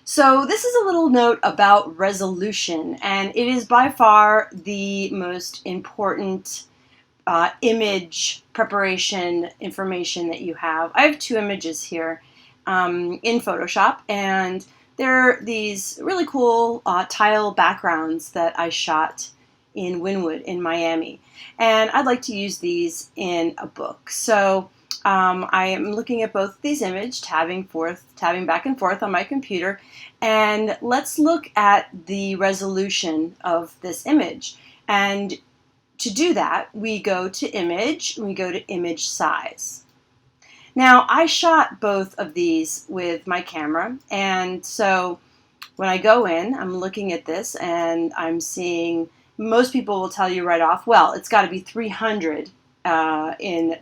So this is a little note about resolution, and it is by far the most important image preparation information that you have. I have two images here in Photoshop, and they're these really cool tile backgrounds that I shot in Wynwood in Miami. And I'd like to use these in a book. So I am looking at both these images, tabbing back and forth on my computer, and let's look at the resolution of this image. And to do that, we go to Image, and we go to Image Size. Now, I shot both of these with my camera, and so when I go in, I'm looking at this, and I'm seeing, most people will tell you right off, well, it's got to be 300 in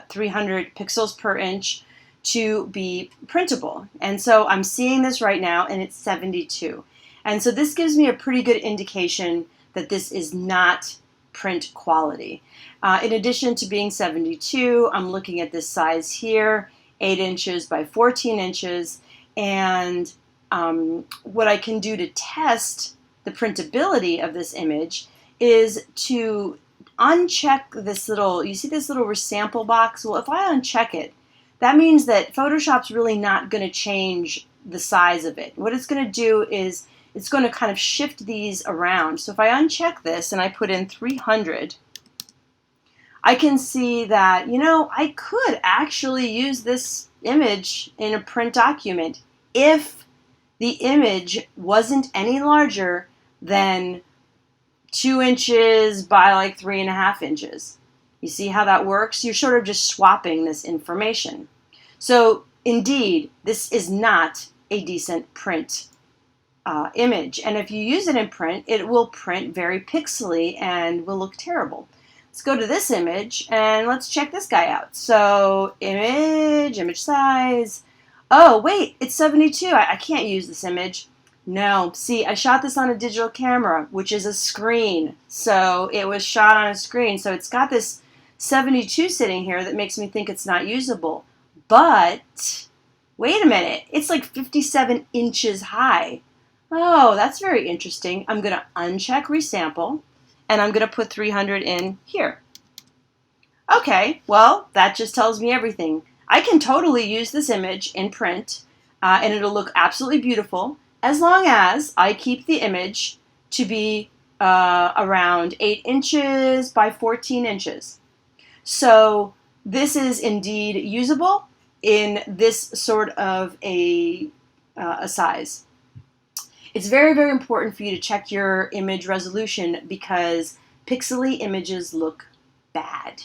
300 pixels per inch to be printable. And so I'm seeing this right now, and it's 72. And so this gives me a pretty good indication that this is not print quality. In addition to being 72, I'm looking at this size here, 8 inches by 14 inches. And what I can do to test the printability of this image is to uncheck this little, you see this little resample box? Well, if I uncheck it, that means that Photoshop's really not going to change the size of it. What it's going to do is it's going to kind of shift these around. So if I uncheck this and I put in 300, I can see that, you know, I could actually use this image in a print document if the image wasn't any larger than 2 inches by like 3.5 inches. You see how that works? You're sort of just swapping this information. So indeed, this is not a decent print image. And if you use it in print, it will print very pixely and will look terrible. Let's go to this image and let's check this guy out. So image size. Oh, wait, it's 72. I can't use this image. No, see, I shot this on a digital camera, which is a screen. So it was shot on a screen. So it's got this 72 sitting here that makes me think it's not usable. But wait a minute, it's like 57 inches high. Oh, that's very interesting. I'm going to uncheck resample, and I'm going to put 300 in here. Okay, well, that just tells me everything. I can totally use this image in print, and it'll look absolutely beautiful, as long as I keep the image to be around 8 inches by 14 inches. So this is indeed usable in this sort of a size. It's very, very important for you to check your image resolution because pixely images look bad.